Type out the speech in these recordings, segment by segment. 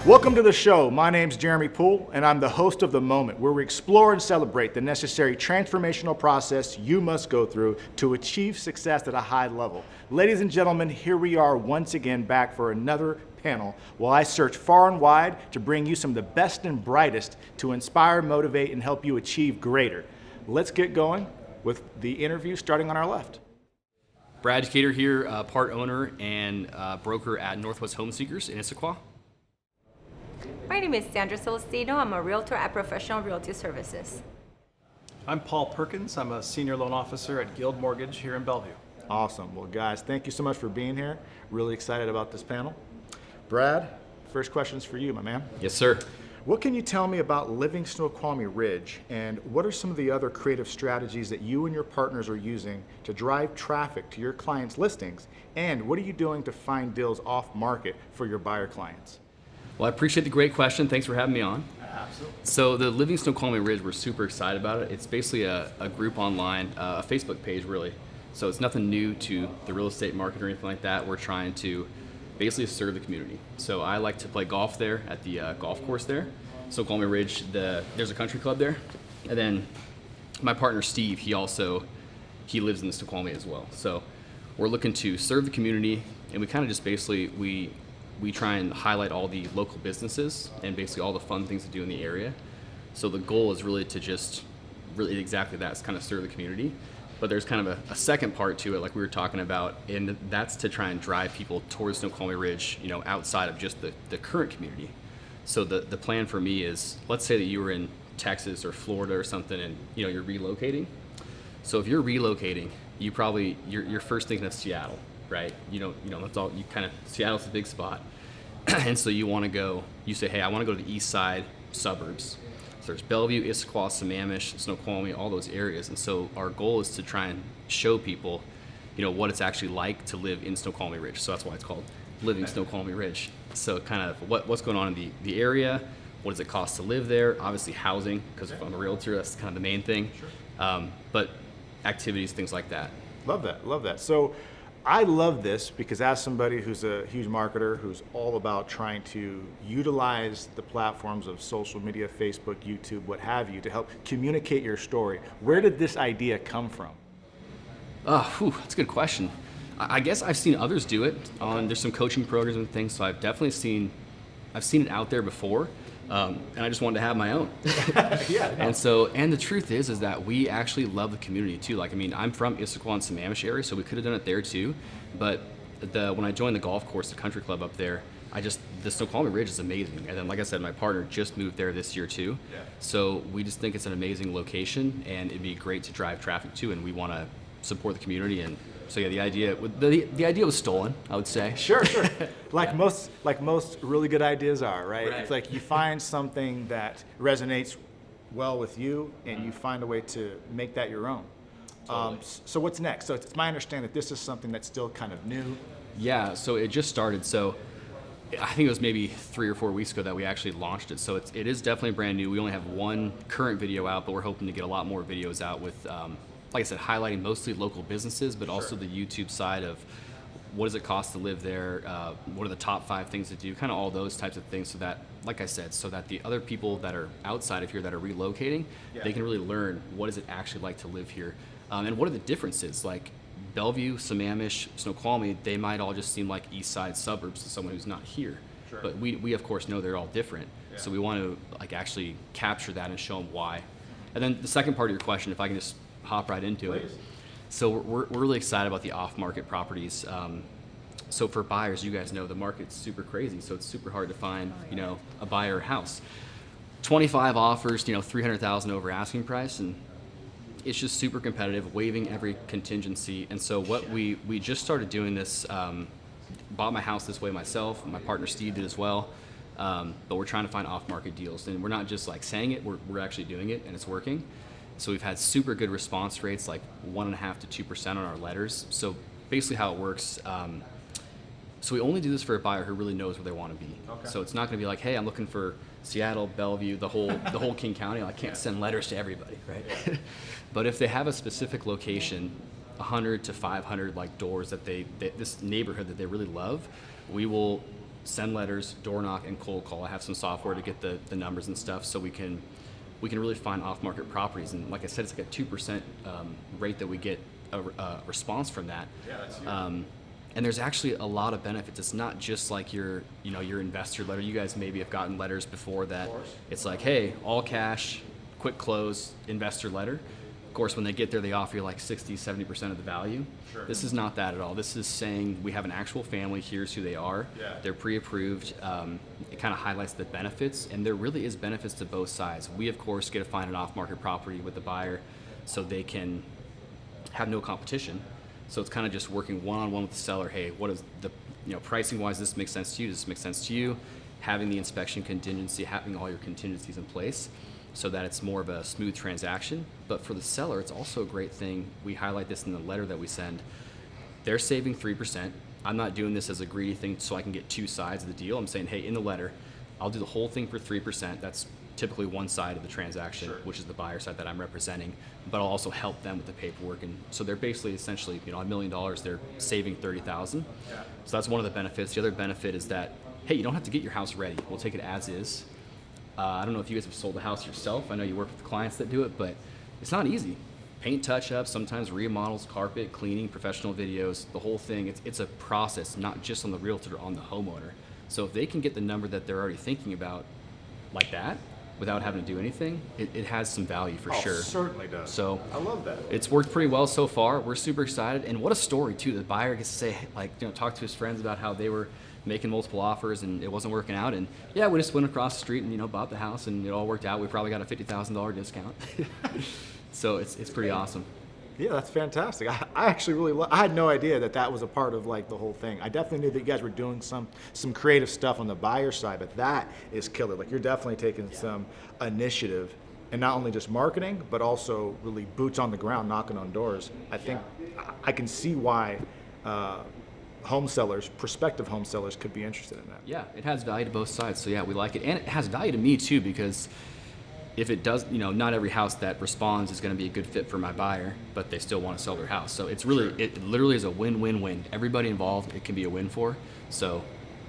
Welcome to the show. My name's Jeremy Poole, and I'm the host of The Moment, where we explore and celebrate the necessary transformational process you must go through to achieve success at a high level. Ladies and gentlemen, here we are once again back for another panel while I search far and wide to bring you some of the best and brightest to inspire, motivate, and help you achieve greater. Let's get going with the interview starting on our left. Brad Decater here, part owner and broker at Northwest Home Seekers in Issaquah. My name is Sandra Celestino. I'm a realtor at Professional Realty Services. I'm Paul Perkins. I'm a senior loan officer at Guild Mortgage here in Bellevue. Awesome. Well, guys, thank you so much for being here. Really excited about this panel. Brad, first question's for you, my man. Yes, sir. What can you tell me about living Snoqualmie Ridge, and what are some of the other creative strategies that you and your partners are using to drive traffic to your clients' listings, and what are you doing to find deals off market for your buyer clients? Well, I appreciate the great question. Thanks for having me on. Absolutely. So the Living Snoqualmie Ridge, we're super excited about it. It's basically a group online, a Facebook page really. So it's nothing new to the real estate market or anything like that. We're trying to basically serve the community. So I like to play golf there at the golf course there. Snoqualmie Ridge, there's a country club there. And then my partner Steve, he lives in the Snoqualmie as well. So we're looking to serve the community, and we kind of just basically, we try and highlight all the local businesses and basically all the fun things to do in the area. So the goal is really to just really exactly that, is kind of serve the community. But there's kind of a second part to it, like we were talking about, and that's to try and drive people towards Snoqualmie Ridge, outside of just the current community. So the plan for me is, let's say that you were in Texas or Florida or something, and you're relocating. So if you're relocating, you're first thinking of Seattle, right? That's all Seattle's a big spot. And so you say, hey, I want to go to the east side suburbs. So there's Bellevue, Issaquah, Sammamish, Snoqualmie, all those areas. And so our goal is to try and show people, what it's actually like to live in Snoqualmie Ridge. So that's why it's called Living Snoqualmie Ridge. So kind of what's going on in the area, what does it cost to live there? Obviously housing, because if I'm a realtor, that's kind of the main thing. Sure. But activities, things like that. Love that. So I love this because as somebody who's a huge marketer, who's all about trying to utilize the platforms of social media, Facebook, YouTube, what have you, to help communicate your story, where did this idea come from? That's a good question. I guess I've seen others do it. There's some coaching programs and things, so I've definitely seen it out there before. And I just wanted to have my own. Yeah. And the truth is that we actually love the community too. I'm from Issaquah and Sammamish area, so we could have done it there too. But when I joined the golf course, the country club up there, the Snoqualmie Ridge is amazing. And then, like I said, my partner just moved there this year too. Yeah. So we just think it's an amazing location, and it'd be great to drive traffic to, and we want to support the community. And so yeah, the idea was stolen, I would say. Sure. Like most really good ideas are, right? It's like you find something that resonates well with you, and you find a way to make that your own. Totally. So what's next? So it's my understanding that this is something that's still kind of new. Yeah, so it just started. So I think it was maybe 3 or 4 weeks ago that we actually launched it. So it is definitely brand new. We only have one current video out, but we're hoping to get a lot more videos out with, like I said, highlighting mostly local businesses, but also the YouTube side of what does it cost to live there, what are the top 5 things to do, kind of all those types of things, so that, like I said, so that the other people that are outside of here that are relocating, they can really learn what is it actually like to live here, and what are the differences. Like Bellevue, Sammamish, Snoqualmie, they might all just seem like east side suburbs to someone who's not here. Sure. But we of course know they're all different. Yeah. So we want to actually capture that and show them why. And then the second part of your question, if I can just hop right into it. So we're really excited about the off-market properties. So for buyers, you guys know the market's super crazy, so it's super hard to find, a buyer house. 25 offers, 300,000 over asking price, and it's just super competitive, waiving every contingency. And so what we just started doing this, bought my house this way myself, and my partner Steve did as well. But we're trying to find off-market deals, and we're not just saying it, we're actually doing it, and it's working. So we've had super good response rates, like 1.5% to 2% on our letters. So basically how it works, so we only do this for a buyer who really knows where they want to be. Okay. So it's not going to be like, hey, I'm looking for Seattle, Bellevue, the whole King County. I can't send letters to everybody, right? Yeah. But if they have a specific location, 100 to 500 doors that this neighborhood that they really love, we will send letters, door knock, and cold call. I have some software to get the numbers and stuff, so we can really find off-market properties. And like I said, it's like a 2% rate that we get a response from that. Yeah, that's huge. And there's actually a lot of benefits. It's not just like your investor letter. You guys maybe have gotten letters before that. It's like, hey, all cash, quick close, investor letter. Of course, when they get there, they offer you like 60, 70% of the value. Sure. This is not that at all. This is saying we have an actual family. Here's who they are. Yeah. They're pre-approved. It kind of highlights the benefits, and there really is benefits to both sides. We, of course, get to find an off-market property with the buyer so they can have no competition. So it's kind of just working one-on-one with the seller. Hey, what is the, pricing-wise, this makes sense to you? Does this make sense to you? Having the inspection contingency, having all your contingencies in place so that it's more of a smooth transaction. But for the seller, it's also a great thing. We highlight this in the letter that we send. They're saving 3%. I'm not doing this as a greedy thing so I can get two sides of the deal. I'm saying, hey, in the letter, I'll do the whole thing for 3%. That's typically one side of the transaction, Sure. which is the buyer side that I'm representing, but I'll also help them with the paperwork. And so they're basically essentially, $1 million, they're saving $30,000. Yeah. So that's one of the benefits. The other benefit is that, hey, you don't have to get your house ready. We'll take it as is. I don't know if you guys have sold a house yourself. I know you work with clients that do it, but it's not easy. Paint touch-ups, sometimes remodels, carpet, cleaning, professional videos, the whole thing. It's a process, not just on the realtor, on the homeowner. So if they can get the number that they're already thinking about like that, without having to do anything, it has some value for sure. Certainly does. So I love that. it's worked pretty well so far. We're super excited, and what a story too. The buyer gets to say, talk to his friends about how they were making multiple offers and it wasn't working out, and yeah, we just went across the street and bought the house and it all worked out. We probably got a $50,000 discount. So it's pretty awesome. Yeah, that's fantastic. I actually really I had no idea that was a part of like the whole thing. I definitely knew that you guys were doing some creative stuff on the buyer side, but that is killer. Like you're definitely taking some initiative and not only just marketing, but also really boots on the ground, knocking on doors. I think I can see why prospective home sellers could be interested in that. Yeah, it has value to both sides. So yeah, we like it, and it has value to me too, because if it does, not every house that responds is going to be a good fit for my buyer, but they still want to sell their house. So it's really, it literally is a win-win-win. Everybody involved, it can be a win for. So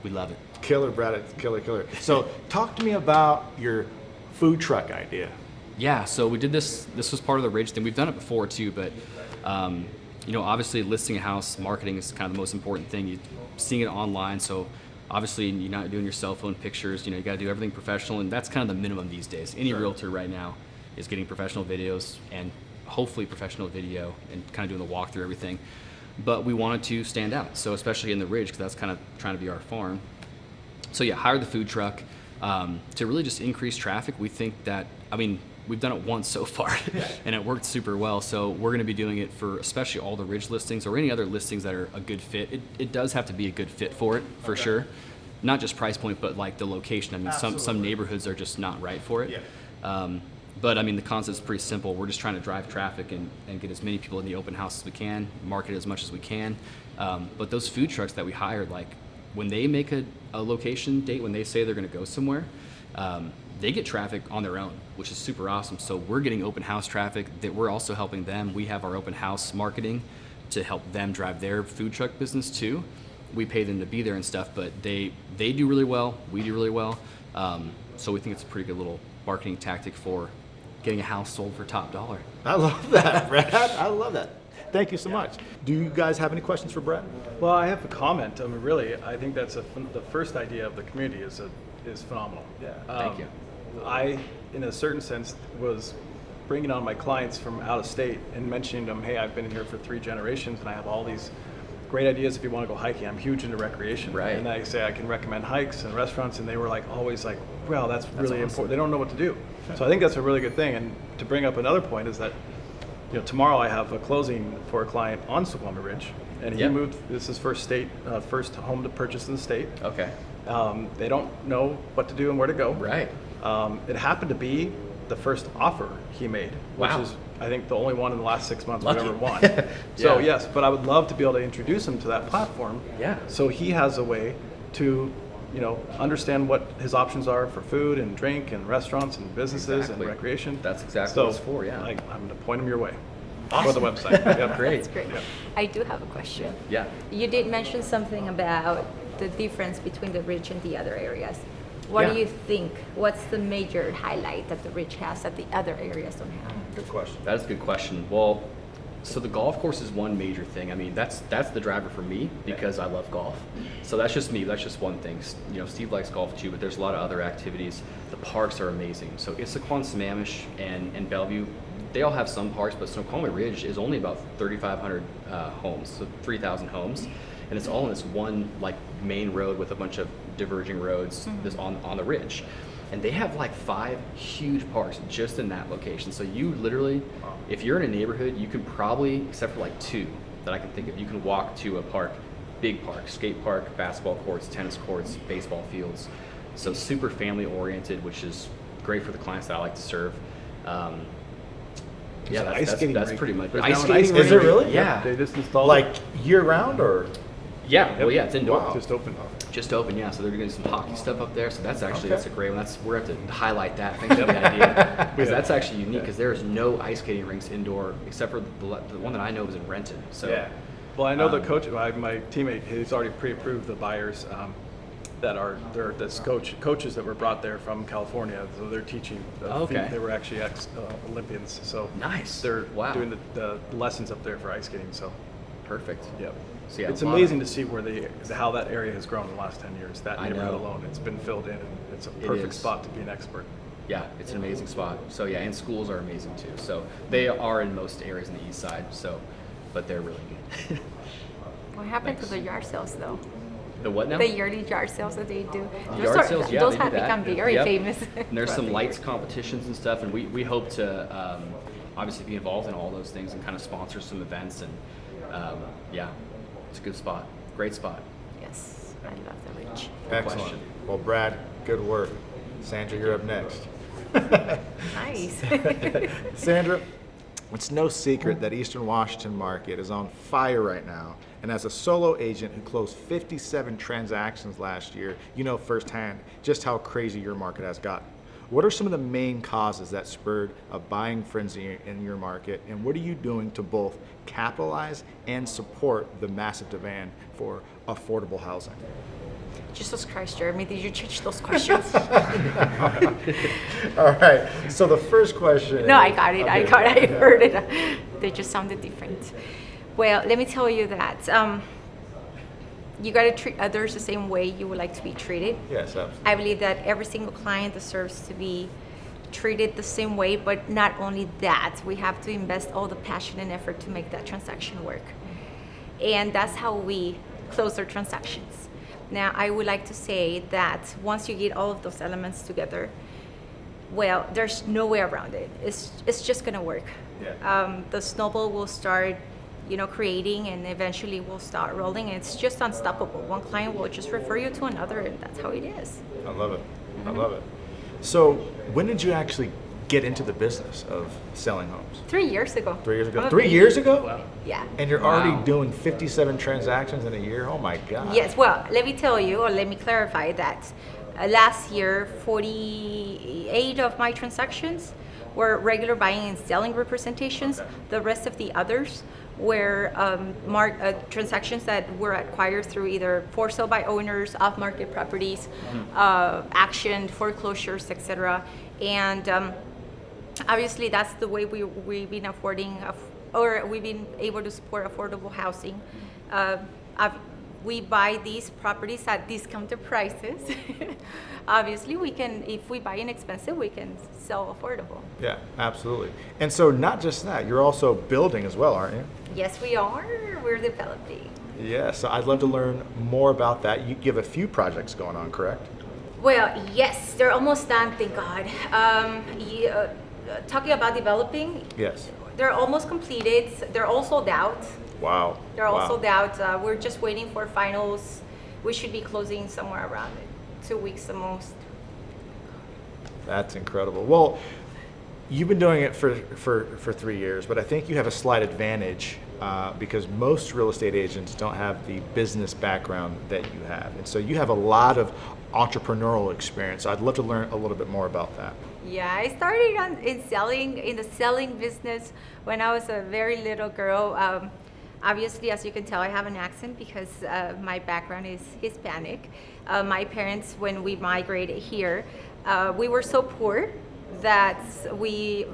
we love it. Killer, Brad. It's killer. So talk to me about your food truck idea. Yeah, so we did this. This was part of the Ridge thing. We've done it before too, but obviously listing a house, marketing is kind of the most important thing. You're seeing it online, so obviously you're not doing your cell phone pictures. You got to do everything professional, and that's kind of the minimum these days. Any realtor right now is getting professional videos and hopefully professional video and kind of doing the walkthrough, everything. But we wanted to stand out, so especially in the Ridge, because that's kind of trying to be our farm. So yeah, hired the food truck to really just increase traffic. We think that, we've done it once so far, and it worked super well. So we're going to be doing it for especially all the Ridge listings or any other listings that are a good fit. It does have to be a good fit for it, for sure. Not just price point, but like the location. Some neighborhoods are just not right for it. Yeah. But the concept is pretty simple. We're just trying to drive traffic and get as many people in the open house as we can, market as much as we can. But those food trucks that we hired, like when they make a location date, when they say they're going to go somewhere, they get traffic on their own, which is super awesome. So we're getting open house traffic that we're also helping them. We have our open house marketing to help them drive their food truck business too. We pay them to be there and stuff, but they do really well. We do really well. So we think it's a pretty good little marketing tactic for getting a house sold for top dollar. I love that, Brad. I love that. Thank you so much. Do you guys have any questions for Brad? Well, I have a comment. Really, I think that's the first idea of the community is phenomenal. Yeah. Thank you. I, in a certain sense, was bringing on my clients from out of state and mentioning to them, hey, I've been here for 3 generations and I have all these great ideas if you want to go hiking. I'm huge into recreation. Right. And I say I can recommend hikes and restaurants, and they were always like, well, that's really important. They don't know what to do. So I think that's a really good thing. And to bring up another point is that, tomorrow I have a closing for a client on Suquamish Ridge, and he moved. This is his first home to purchase in the state. Okay. They don't know what to do and where to go. Right. It happened to be the first offer he made, which Wow. is, I think, the only one in the last 6 months Lucky. we've ever won. So Yeah. yes, but I would love to be able to introduce him to that platform. Yeah. So he has a way to, understand what his options are for food and drink and restaurants and businesses Exactly. and recreation. That's exactly so what it's for, yeah. I'm going to point him your way. Or the website. Yep. Great. That's great. Yeah. I do have a question. Yeah. You did mention something about the difference between the Ridge and the other areas. What Yeah. do you think? What's the major highlight that the Ridge has that the other areas don't have? Good question. That is a good question. Well, so the golf course is one major thing. I mean, that's the driver for me because I love golf. So that's just me. That's just one thing. You know, Steve likes golf too, but there's a lot of other activities. The parks are amazing. So Issaquah, Sammamish, and Bellevue, they all have some parks, but Snoqualmie Ridge is only about 3,500 homes, so 3,000 homes, and it's all in this one like main road with a bunch of diverging roads that's on the ridge. And they have like 5 huge parks just in that location. So you literally, if you're in a neighborhood, you can probably, except for like 2 that I can think of, you can walk to a park, big park, skate park, basketball courts, tennis courts, baseball fields. So super family oriented, which is great for the clients that I like to serve. Yeah, that's pretty much. There's Ice now an skating Is it rink? really? Yeah. They just installed Like year round or? Yeah. Well, yeah, it's indoor. Wow. just opened. Just open, yeah. So they're doing some hockey stuff up there. So that's actually Okay. that's a great one. We're going to have to highlight that. Thanks for the idea, because that's actually unique. Because there is no ice skating rinks indoor except for the one that I know is in Renton. So Yeah. Well, I know the coach, my teammate, he's already pre-approved the buyers that's coaches that were brought there from California. So they're teaching. Okay. They were actually Olympians. So Nice. They're Wow. doing the lessons up there for ice skating. So perfect. yep. So yeah, It's a lot amazing of- to see how that area has grown in the last 10 years. That I neighborhood know. alone, it's been filled in, and it's a It perfect is. spot to be an expert. Yeah, it's an amazing spot. So yeah, and schools are amazing too. So they are in most areas on the east side. So, but they're really good. What happened Thanks. to the yard sales though? The what now? The yearly yard sales that they do. Yard sales, yeah, those they do have that. become very Yep. famous. And there's throughout some the lights years. competitions and stuff, and we hope to obviously be involved in all those things and kind of sponsor some events. And yeah, it's a good spot, great spot. Yes, I love the Ridge. Excellent. question. Well, Brad, good work. Sandra, you're up next. Nice. Sandra, it's no secret that Eastern Washington market is on fire right now. And as a solo agent who closed 57 transactions last year, you know firsthand just how crazy your market has gotten. What are some of the main causes that spurred a buying frenzy in your market, and what are you doing to both capitalize and support the massive demand for affordable housing? Jesus Christ, Jeremy, did you change those questions? All right, so the first question No, is- I got it. I heard it. They just sounded different. Well, let me tell you that you got to treat others the same way you would like to be treated. Yes, absolutely. I believe that every single client deserves to be treated the same way, but not only that, we have to invest all the passion and effort to make that transaction work. And that's how we close our transactions. Now, I would like to say that once you get all of those elements together, well, there's no way around it. It's just gonna work. Yeah. The snowball will start, creating, and eventually will start rolling. And it's just unstoppable. One client will just refer you to another, and that's how it is. I love it. I love it. So, when did you actually get into the business of selling homes? 3 years ago. 3 years ago. I'm a 3 baby. years ago? Wow. Yeah. And you're Wow. already doing 57 transactions in a year? Oh my God. Yes, well, let me tell you, or let me clarify that last year, 48 of my transactions were regular buying and selling representations. Okay. The rest of the others were transactions that were acquired through either for sale by owners, off-market properties, action, foreclosures, etc. And obviously, that's the way we've been affording, or we've been able to support affordable housing. We buy these properties at discounted prices. Obviously, we can, if we buy inexpensive, we can sell affordable. Yeah, absolutely. And so, not just that, you're also building as well, aren't you? Yes, we are. We're developing. Yeah, so I'd love to learn more about that. You have a few projects going on, correct? Well, yes, they're almost done, thank God. Talking about developing, Yes. they're almost completed. They're all sold out. Wow. They're all Wow. sold out. We're just waiting for finals. We should be closing somewhere around 2 weeks the most. That's incredible. Well, you've been doing it for 3 years, but I think you have a slight advantage because most real estate agents don't have the business background that you have. And so you have a lot of entrepreneurial experience. So I'd love to learn a little bit more about that. Yeah, I started in the selling business when I was a very little girl. Obviously, as you can tell, I have an accent because my background is Hispanic. My parents, when we migrated here, we were so poor that we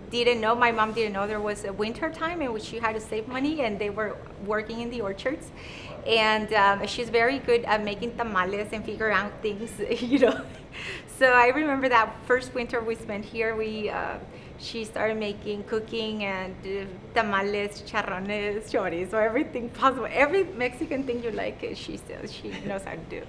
didn't know, my mom didn't know there was a winter time in which she had to save money, and they were working in the orchards. And she's very good at making tamales and figure out things, So I remember that first winter we spent here, she started cooking and tamales, chicharrones, chorizo, everything possible. Every Mexican thing you like, she knows how to do.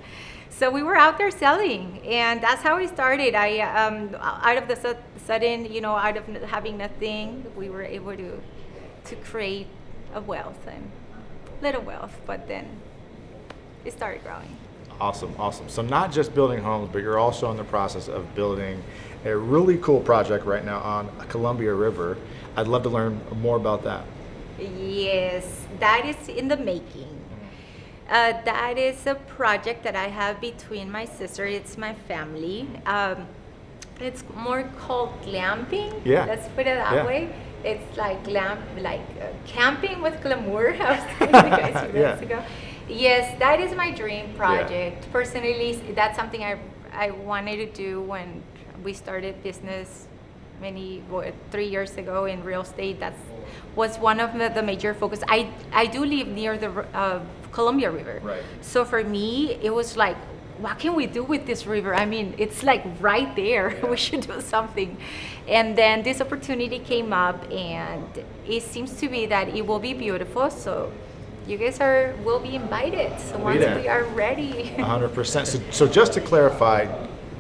So we were out there selling, and that's how we started. Out of the sudden, out of having nothing, we were able to create a wealth, and little wealth, but then it started growing. Awesome. So not just building homes, but you're also in the process of building a really cool project right now on Columbia River. I'd love to learn more about that. Yes, that is in the making. That is a project that I have between my sister. It's my family. It's more called glamping. Yeah. Let's put it that Yeah. way. It's like camping with glamour. I was telling you guys a few minutes ago. Yes, that is my dream project. Personally, that's something I wanted to do when we started business 3 years ago in real estate. That was one of the major focus. I do live near the Columbia River. Right. So for me, it was like, what can we do with this river? I mean, it's like right there. Yeah. We should do something. And then this opportunity came up, and it seems to be that it will be beautiful. So you guys will be invited. So once we are ready. 100%. So just to clarify,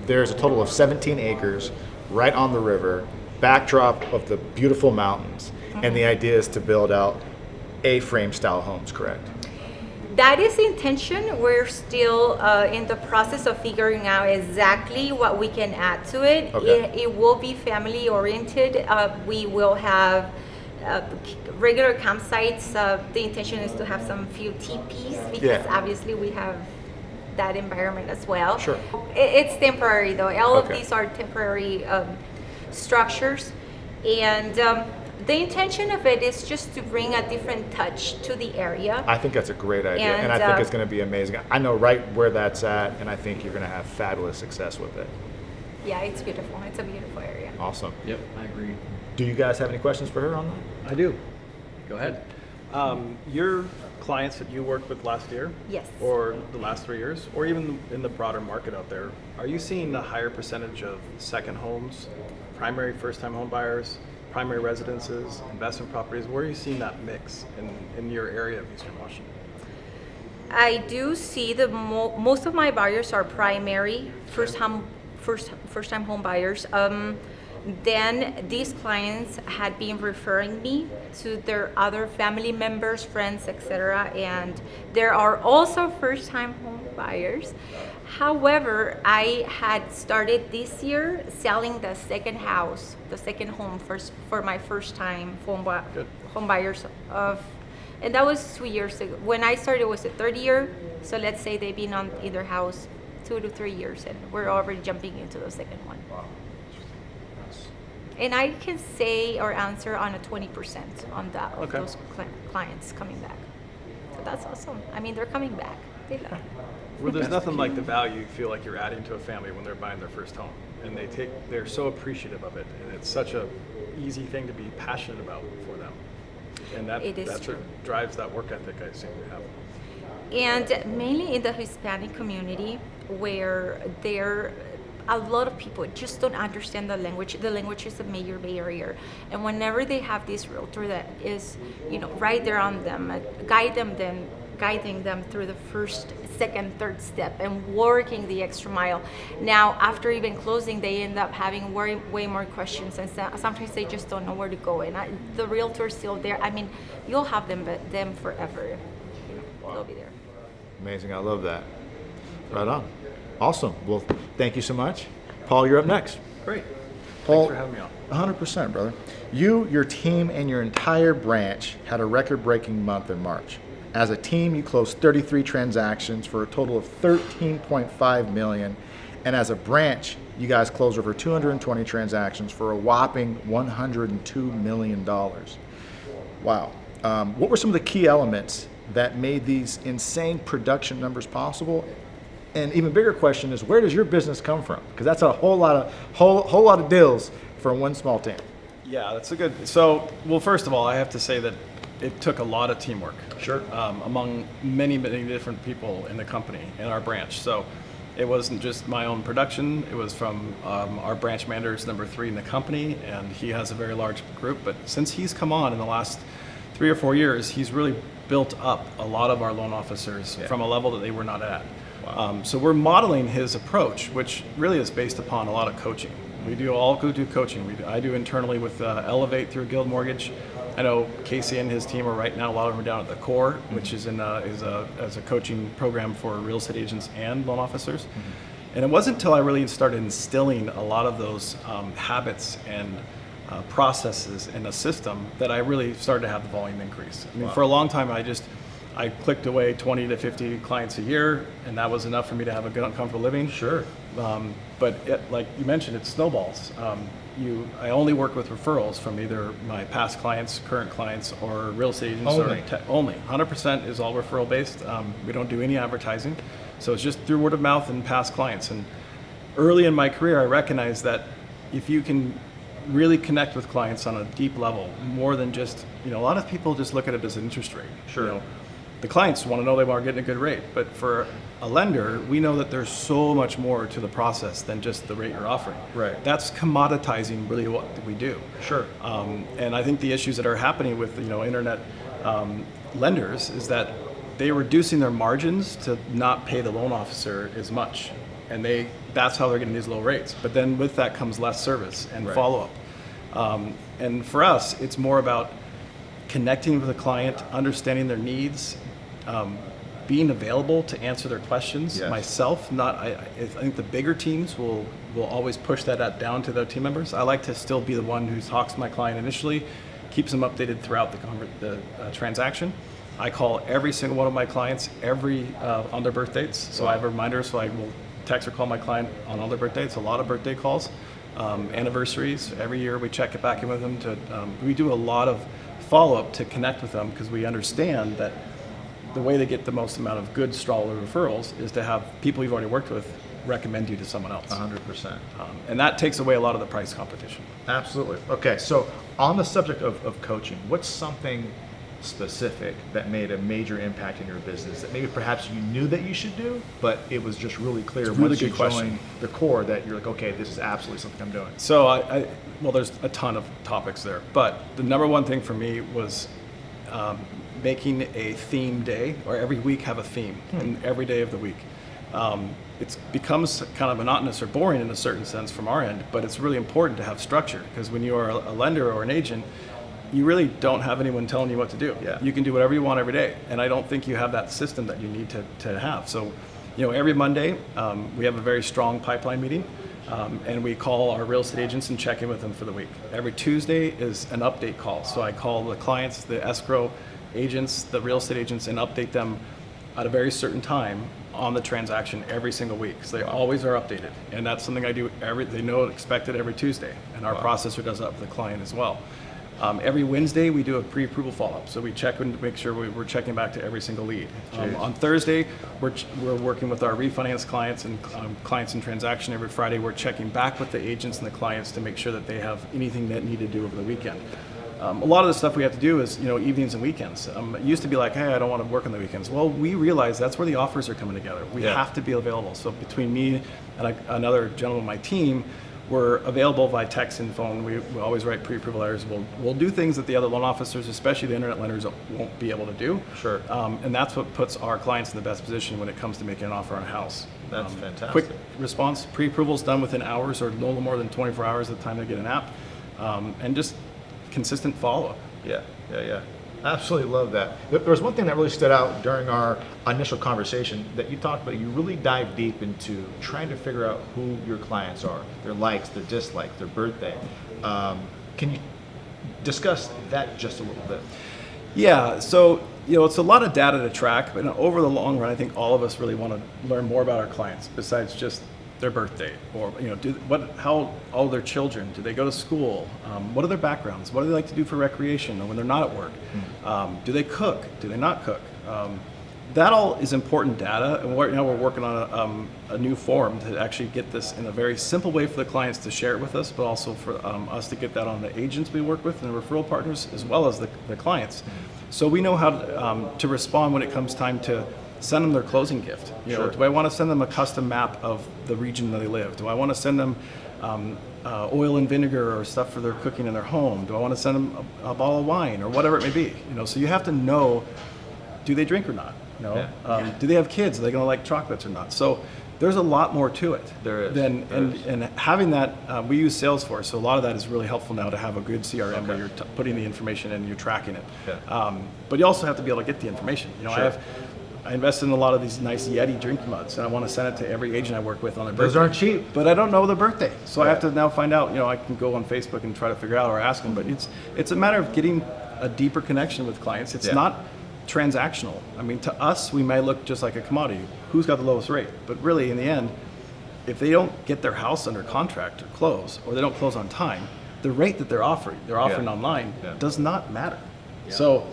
there's a total of 17 acres right on the river, backdrop of the beautiful mountains, and the idea is to build out A-frame style homes, correct? That is the intention. We're still in the process of figuring out exactly what we can add to it. Okay. It will be family oriented. We will have regular campsites. The intention is to have some few teepees because obviously we have that environment as well. Sure. It's temporary though. All of Okay. these are temporary structures, and the intention of it is just to bring a different touch to the area. I think that's a great idea, and I think it's going to be amazing. I know right where that's at, and I think you're going to have fabulous success with it. Yeah, it's beautiful. It's a beautiful area. Awesome. Yep, I agree. Do you guys have any questions for her on that? I do. Go ahead. Your clients that you worked with last year, Yes. or the last 3 years, or even in the broader market out there, are you seeing a higher percentage of second homes, primary first-time home buyers, primary residences, investment properties? Where are you seeing that mix in your area of Eastern Washington? I do see most of my buyers are primary first-time home buyers. Then these clients had been referring me to their other family members, friends, etc. And there are also first-time home buyers. However, I had started this year selling the second house, the second home for my first-time home buyers and that was 2 years ago. When I started, it was the third year. So let's say they've been on either house 2 to 3 years, and we're already jumping into the second one. Wow. And I can say or answer on a 20% on that of Okay. those clients coming back. So that's awesome. I mean, they're coming back. They love it. Well, there's nothing like the value you feel like you're adding to a family when they're buying their first home, and they're so appreciative of it, and it's such a easy thing to be passionate about for them, and that's true. what drives that work ethic I assume you have. And mainly in the Hispanic community, where a lot of people just don't understand the language. The language is a major barrier, and whenever they have this realtor that is, right there on them, guiding them through the first, second, third step, and working the extra mile. Now, after even closing, they end up having way more questions, and sometimes they just don't know where to go. And the realtor is still there. I mean, you'll have them forever. They'll be there. Amazing. I love that. Right on. Awesome. Well, thank you so much. Paul, you're up next. Great. Paul, Thanks for having me on. 100%, brother. You, your team, and your entire branch had a record-breaking month in March. As a team, you closed 33 transactions for a total of $13.5 million. And as a branch, you guys closed over 220 transactions for a whopping $102 million. Wow. What were some of the key elements that made these insane production numbers possible? And even bigger question is, where does your business come from? Because that's a whole lot of deals for one small team. Yeah, that's a good. So, well, first of all, I have to say that it took a lot of teamwork. Sure. Among many different people in the company, in our branch. So it wasn't just my own production. It was from our branch manager is number 3 in the company, and he has a very large group. But since he's come on in the last 3 or 4 years, he's really built up a lot of our loan officers from a level that they were not at. Wow. So we're modeling his approach, which really is based upon a lot of coaching. We do coaching. I do internally with Elevate through Guild Mortgage. I know Casey and his team are right now, a lot of them are down at the Core, which is as a coaching program for real estate agents and loan officers. And it wasn't until I really started instilling a lot of those habits and processes in a system that I really started to have the volume increase. I mean, for a long time, I clicked away 20 to 50 clients a year, and that was enough for me to have a good, comfortable living. Sure. But like you mentioned, it snowballs. I only work with referrals from either my past clients, current clients, or real estate agents. Only. 100% is all referral based. We don't do any advertising. So it's just through word of mouth and past clients. And early in my career, I recognized that if you can really connect with clients on a deep level, more than just, a lot of people just look at it as an interest rate. Sure. The clients want to know they are getting a good rate, but for a lender, we know that there's so much more to the process than just the rate you're offering. Right. That's commoditizing really what we do. Sure. And I think the issues that are happening with internet lenders is that they're reducing their margins to not pay the loan officer as much, and that's how they're getting these low rates. But then with that comes less service and follow-up. And for us, it's more about connecting with the client, understanding their needs, being available to answer their questions. Yes. Myself, I think the bigger teams will always push that down to their team members. I like to still be the one who talks to my client initially, keeps them updated throughout the transaction. I call every single one of my clients on their birth dates. So I have a reminder, so I will text or call my client on all their birthdays. It's a lot of birthday calls, anniversaries. Every year we check it back in with them. We do a lot of follow-up to connect with them, because we understand that the way they get the most amount of good, strong referrals is to have people you've already worked with recommend you to someone else. 100%. And that takes away a lot of the price competition. Absolutely. Okay, so on the subject of coaching, what's something specific that made a major impact in your business that maybe perhaps you knew that you should do, but it was just really clear It's a really once you good question. joined the Core that you're like, okay, this is absolutely something I'm doing? So well, there's a ton of topics there, but the number one thing for me was making a theme day, or every week have a theme, and every day of the week. It becomes kind of monotonous or boring in a certain sense from our end, but it's really important to have structure, because when you are a lender or an agent, you really don't have anyone telling you what to do. Yeah. You can do whatever you want every day, and I don't think you have that system that you need to have. So, every Monday we have a very strong pipeline meeting, and we call our real estate agents and check in with them for the week. Every Tuesday is an update call, so I call the clients, the escrow agents, the real estate agents, and update them at a very certain time on the transaction every single week. So they always are updated, and that's something I do they know expected every Tuesday, and our processor does that with the client as well. Every Wednesday we do a pre-approval follow-up, so we check and make sure we're checking back to every single lead. On Thursday we're working with our refinance clients and clients in transaction. Every Friday we're checking back with the agents and the clients to make sure that they have anything that need to do over the weekend. A lot of the stuff we have to do is evenings and weekends. It used to be like, hey, I don't want to work on the weekends. Well, we realize that's where the offers are coming together. We have to be available. So between me and another gentleman on my team, we're available by text and phone. We always write pre-approval letters. We'll do things that the other loan officers, especially the internet lenders, won't be able to do. Sure. And that's what puts our clients in the best position when it comes to making an offer on a house. That's fantastic. Quick response, pre-approval's done within hours or no more than 24 hours at the time they get an app. And just consistent follow-up. Yeah. Absolutely love that. There was one thing that really stood out during our initial conversation that you talked about. You really dive deep into trying to figure out who your clients are, their likes, their dislikes, their birthday. Can you discuss that just a little bit? Yeah, so it's a lot of data to track, but over the long run, I think all of us really want to learn more about our clients besides just their birthday, or how old their children, do they go to school, what are their backgrounds, what do they like to do for recreation or when they're not at work, do they cook, do they not cook, that all is important data, and right now we're working on a new form to actually get this in a very simple way for the clients to share it with us, but also for us to get that on the agents we work with and the referral partners as well as the clients. So we know how to respond when it comes time to send them their closing gift. Do I want to send them a custom map of the region that they live? Do I want to send them oil and vinegar or stuff for their cooking in their home? Do I want to send them a bottle of wine or whatever it may be? So you have to know, do they drink or not? Do they have kids? Are they going to like chocolates or not? So there's a lot more to it. There is. And having that, we use Salesforce, so a lot of that is really helpful now to have a good CRM where you're putting the information in and you're tracking it. But you also have to be able to get the information. I invested in a lot of these nice Yeti drink mugs, and I want to send it to every agent I work with on their birthday. Those aren't cheap. But I don't know the birthday, so I have to now find out. I can go on Facebook and try to figure out or ask them. But it's a matter of getting a deeper connection with clients. It's not transactional. I mean, to us, we may look just like a commodity. Who's got the lowest rate? But really, in the end, if they don't get their house under contract or close, or they don't close on time, the rate that they're offering online does not matter. So,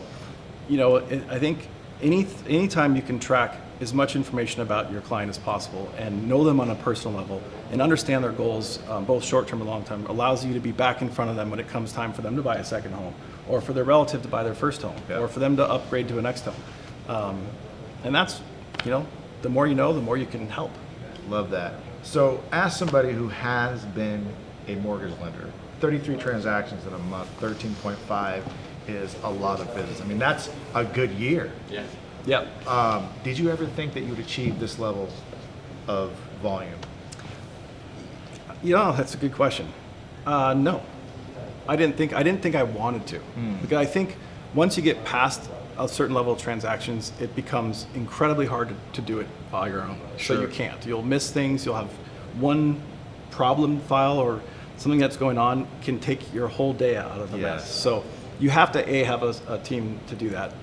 I think anytime you can track as much information about your client as possible and know them on a personal level and understand their goals, both short-term and long-term, allows you to be back in front of them when it comes time for them to buy a second home, or for their relative to buy their first home, or for them to upgrade to a next home. And that's, the more you know, the more you can help. Love that. So as somebody who has been a mortgage lender, 33 transactions in a month, 13.5 is a lot of business. I mean, that's a good year. Did you ever think that you would achieve this level of volume? That's a good question. No, I didn't think I wanted to, because I think once you get past a certain level of transactions, it becomes incredibly hard to do it by your own. So you can't. You'll miss things. You'll have one problem file or something that's going on can take your whole day out of the mess. So you have to have a team to do that.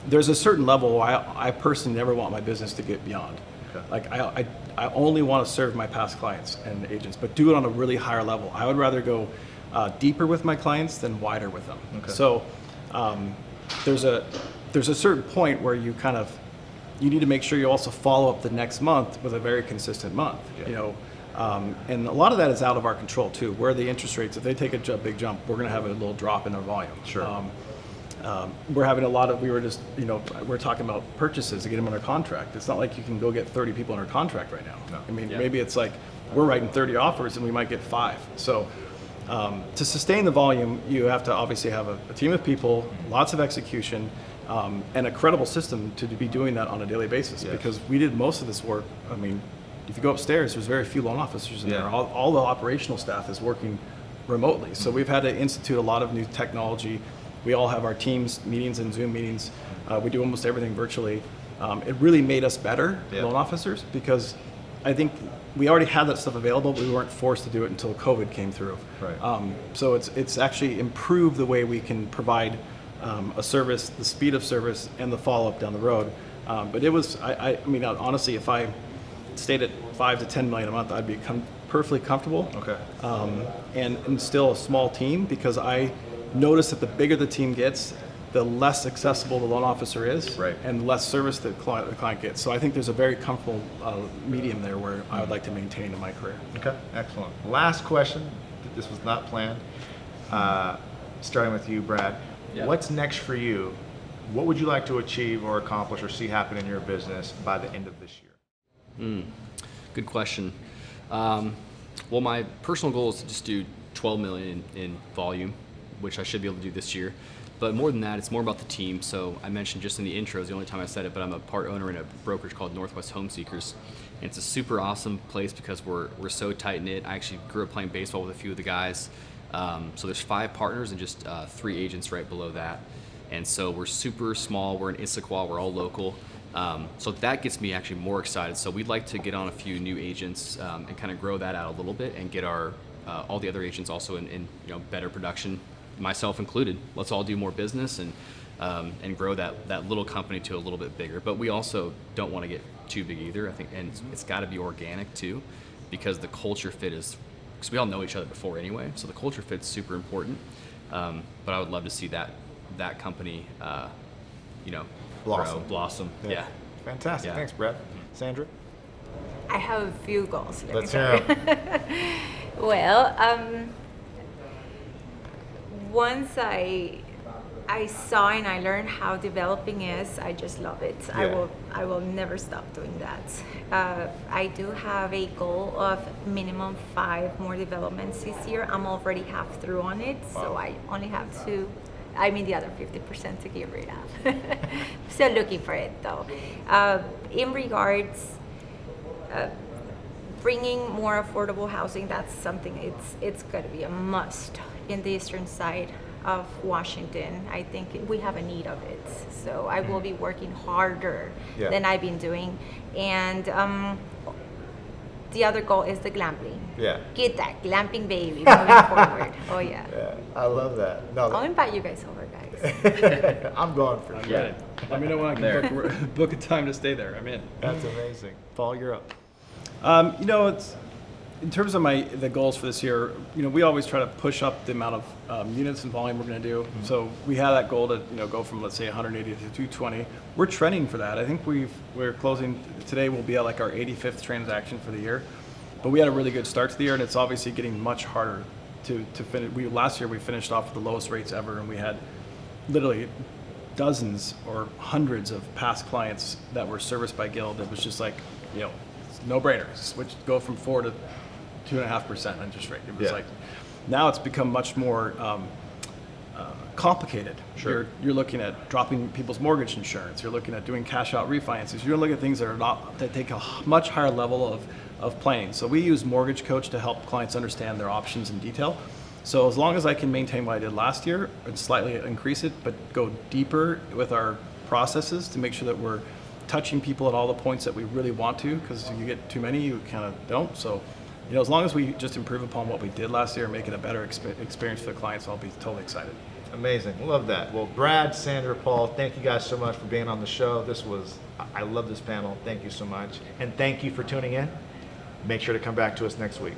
There's a certain level I personally never want my business to get beyond. Like I only want to serve my past clients and agents, but do it on a really higher level. I would rather go deeper with my clients than wider with them. So there's a certain point where you need to make sure you also follow up the next month with a very consistent month. And a lot of that is out of our control too. Where the interest rates, if they take a big jump, we're going to have a little drop in our volume. We're having a lot of, we're talking about purchases to get them under contract. It's not like you can go get 30 people under contract right now. Maybe it's like we're writing 30 offers and we might get 5. So to sustain the volume, you have to obviously have a team of people, lots of execution, and a credible system to be doing that on a daily basis. Because we did most of this work. If you go upstairs, there's very few loan officers in there. All the operational staff is working remotely. So we've had to institute a lot of new technology. We all have our Teams meetings and Zoom meetings. We do almost everything virtually. It really made us better loan officers, because I think we already had that stuff available, but we weren't forced to do it until COVID came through. So it's actually improved the way we can provide a service, the speed of service, and the follow-up down the road. But it was, honestly, if I stayed at 5 to 10 million a month, I'd be perfectly comfortable. And still a small team, because I notice that the bigger the team gets, the less accessible the loan officer is, and the less service the client gets. So I think there's a very comfortable medium there where I would like to maintain in my career. Excellent. Last question. This was not planned. Starting with you, Brad. What's next for you? What would you like to achieve or accomplish or see happen in your business by the end of this year? Good question. Well, my personal goal is to just do 12 million in volume, which I should be able to do this year. But more than that, it's more about the team. So I mentioned just in the intro, is the only time I said it, but I'm a part owner in a brokerage called Northwest Home Seekers. And it's a super awesome place because we're so tight knit. I actually grew up playing baseball with a few of the guys. So there's 5 partners and just 3 agents right below that. And so we're super small. We're in Issaquah. We're all local. So that gets me actually more excited. So we'd like to get on a few new agents and kind of grow that out a little bit and get our all the other agents also in better production, myself included. Let's all do more business and and grow that little company to a little bit bigger. But we also don't want to get too big either. I think, and it's got to be organic too, because the culture fit is, because we all know each other before anyway. So the culture fit's super important. But I would love to see that company, blossom. Yeah. Fantastic. Yeah. Thanks, Brad. Sandra? I have a few goals. let me Let's tell hear you. 'em. Well, once I saw and I learned how developing is, I just love it. Yeah. I will never stop doing that. I do have a goal of minimum 5 more developments this year. I'm already half through on it, so I only have the other 50% to get rid of. Still looking for it though. In regards bringing more affordable housing, that's something it's going to be a must in the eastern side of Washington. I think we have a need of it, so I will be working harder than I've been doing. And the other goal is the glamping. Yeah. Get that glamping baby moving forward. Oh yeah. Yeah, I love that. No, I'll invite you guys over, guys. I'm going for sure. Yeah. Let me know when I can book a time to stay there. I'm in. That's amazing. Paul, you're up. It's in terms of the goals for this year. We always try to push up the amount of units and volume we're going to do. Mm-hmm. So we had that goal to go from, let's say, 180 to 220. We're trending for that. I think we're closing today. We'll be at like our 85th transaction for the year, but we had a really good start to the year, and it's obviously getting much harder to finish. Last year we finished off with the lowest rates ever, and we had literally dozens or hundreds of past clients that were serviced by Guild. It was just like, it's no brainer. Go from 4 to 2.5% interest rate. It was like, now it's become much more complicated. Sure. You're looking at dropping people's mortgage insurance. You're looking at doing cash out refinances. You're looking at things that take a much higher level of planning. So we use Mortgage Coach to help clients understand their options in detail. So as long as I can maintain what I did last year and slightly increase it, but go deeper with our processes to make sure that we're touching people at all the points that we really want to, because if you get too many, you kind of don't. So, as long as we just improve upon what we did last year and make it a better experience for the clients, I'll be totally excited. Amazing. Love that. Well, Brad, Sandra, Paul, thank you guys so much for being on the show. I love this panel. Thank you so much. And thank you for tuning in. Make sure to come back to us next week.